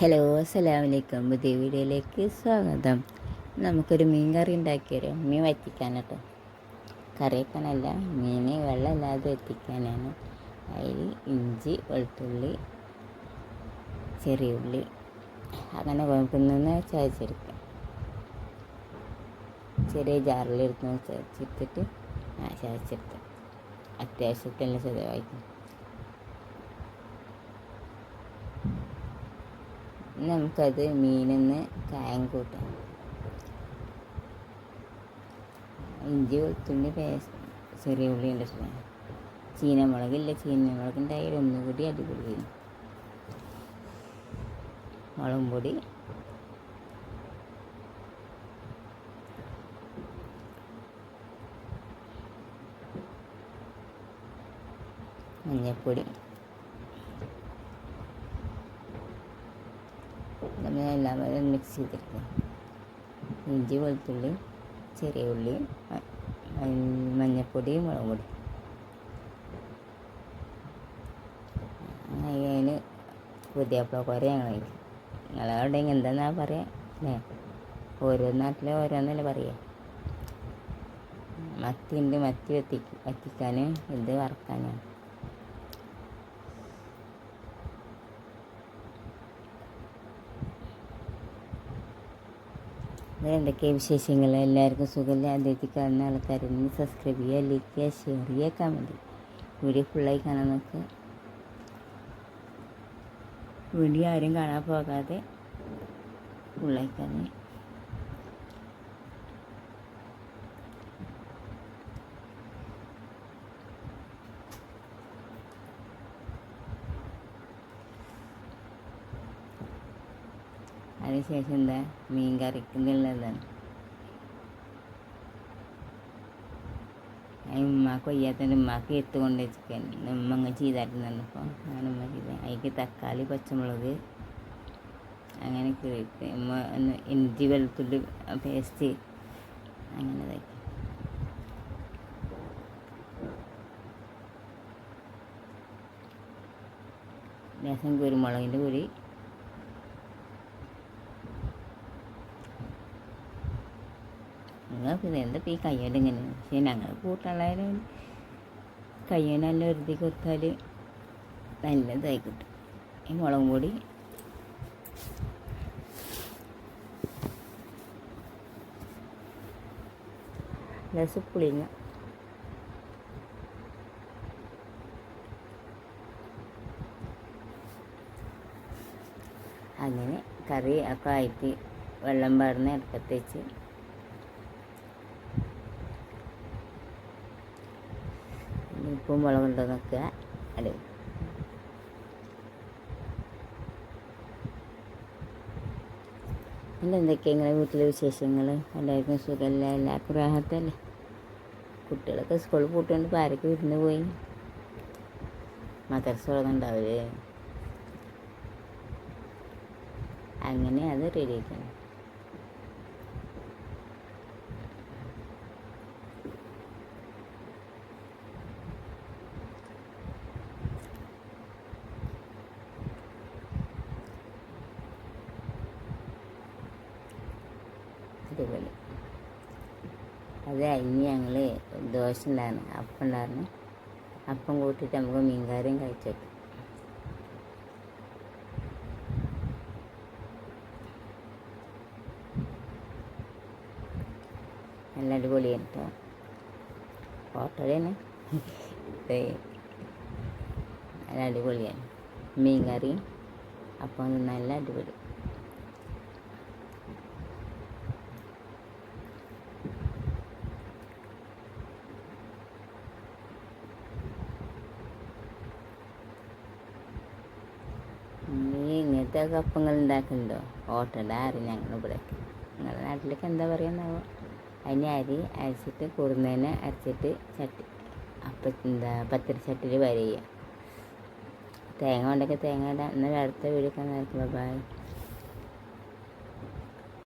Hello, അസ്സലാമലൈക്കും. പുതിയ വീഡിയോയിലേക്ക് സ്വാഗതം. നമുക്കൊരു മീൻ കറി ഉണ്ടാക്കിയോ. മീൻ വറ്റിക്കാൻ കേട്ടോ, കറി വെക്കാനല്ല, മീൻ വെള്ളമില്ലാതെ വറ്റിക്കാനാണ്. അതിൽ ഇഞ്ചി, വെളുത്തുള്ളി, ചെറിയ ഉള്ളി അങ്ങനെ കുഴപ്പമെന്ന് ചതച്ചെടുക്കുക. ചെറിയ ജാറിലെടുത്ത് ചതച്ചെടുത്തിട്ട് ചതച്ചെടുക്കുക. അത്യാവശ്യത്തിനുള്ള ചതവായിരിക്കും. നമുക്കത് മീനിന്ന് കായം കൂട്ടാം. ഇഞ്ചി, വെളുത്തുള്ളി പേസ്റ്റ്, ചെറിയ ഉള്ളി ഉണ്ട്. ചീനമുളകില്ല, ചീനമുളകുണ്ടായാലും ഒന്നുകൂടി അടിപൊളിയായി. മുളകും പൊടി, മഞ്ഞൾപ്പൊടി, എല്ലാം മിക്സ് ചെയ്തെടുക്കുക. ഇഞ്ചി, വെളുത്തുള്ളി, ചെറിയ ഉള്ളി, മഞ്ഞൾപ്പൊടി, മുളക് പൊടി. അതിന് പുതിയപ്പള കുറെ ഞങ്ങൾ കഴിക്കും. നിങ്ങളവിടെ എന്താന്നാ പറയുക അല്ലേ? ഓരോ നാട്ടിലെ ഓരോന്നല്ലേ പറയുക. മത്തി വറ്റിക്കാൻ, ഇത് വറക്കാനാണ്. എന്തൊക്കെയാണ് വിശേഷങ്ങൾ? എല്ലാവർക്കും സുഖമില്ല. ആദ്യമായിട്ട് കാണുന്ന ആൾക്കാരൊന്ന് സബ്സ്ക്രൈബ് ചെയ്യുക, ലൈക്ക് ചെയ്യുക, ഷെയർ ചെയ്യുക, കമൻറ്റ്. വീഡിയോ ഫുള്ളായി കാണാൻ നോക്കുക. വീഡിയോ ആരും കാണാൻ പോകാതെ ഫുള്ളായി കാണുക. അതിനുശേഷം എന്താ, മീൻ കറിക്കുന്നുള്ളതാണ്. ഉമ്മാക്ക് വയ്യാത്തതിൻ്റെ ഉമ്മാക്ക് എത്ത് കൊണ്ട് വെച്ചിരിക്കാൻ ഉമ്മ അങ്ങ് ചെയ്തായിരുന്നപ്പോൾ അങ്ങനെ ഉമ്മ ചെയ്ത. അതിലേക്ക് തക്കാളി, പച്ചമുളക് അങ്ങനെ കീറിയിട്ട് ഉമ്മ ഒന്ന് ഇഞ്ചി, വെളുത്തുള്ളി പേസ്റ്റ് അങ്ങനെ ഇതാക്കി. ലേശം കുരുമുളകിൻ്റെ പൊടി, നിങ്ങൾ പിന്നെ എന്താ ഈ കയ്യോടെ ഇങ്ങനെ. പക്ഷേ ഞങ്ങൾ കൂട്ടുള്ളവരും കയ്യോനെല്ലാം ഒരുതി കൊടുത്താൽ നല്ലതായി കിട്ടും. ഈ മുളകും പൊടി, ലേശം പുളിങ്ങ, അങ്ങനെ കറി ഒക്കെ ആയിട്ട് വെള്ളം പാർന്ന് അടുപ്പത്ത് വെച്ച് ഉപ്പും മുളകുണ്ടോ നോക്കുക. അല്ലേ, പിന്നെ എന്തൊക്കെയാണ് നിങ്ങളുടെ വീട്ടിലെ വിശേഷങ്ങൾ? എല്ലാവർക്കും സുഖമല്ല, എല്ലാവർക്കും റാഹത്തല്ലേ? കുട്ടികളൊക്കെ സ്കൂളിൽ പൂട്ടുകൊണ്ട് ഇപ്പോൾ ആരൊക്കെ വിരുന്ന് പോയി? മദർസ തുടങ്ങുന്നുണ്ടാവില്ലേ? അങ്ങനെ അത് റെഡി ആക്കണം. അടിപൊളി. അത് കഴിഞ്ഞ് ഞങ്ങൾ ദോശ ഉണ്ടായിരുന്നു, അപ്പം ഉണ്ടായിരുന്നു. അപ്പം കൂട്ടിയിട്ട് നമുക്ക് മീൻകറിയും കഴിച്ചേക്കും. നല്ല അടിപൊളിയാണ് കേട്ടോ. ഹോട്ടൽ തന്നെ നല്ല അടിപൊളിയാണ്. മീൻ കറിയും അപ്പം നല്ല അടിപൊളി. ഇങ്ങനത്തെ കപ്പങ്ങൾ ഉണ്ടാക്കുന്നുണ്ടോ? ഹോട്ടലാരും ഞങ്ങളിവിടെ. നിങ്ങളുടെ നാട്ടിലേക്ക് എന്താ പറയുന്നാവോ? അതിന് അരി അരച്ചിട്ട് കുറുന്നതിനെ അരച്ചിട്ട് പത്തിരി ചട്ടിയിൽ വര ചെയ്യുക. തേങ്ങ ഉണ്ടെങ്കിൽ തേങ്ങ ഇടാം. എന്നാൽ അടുത്ത വീഡിയോ കാണാൻ. ബൈ.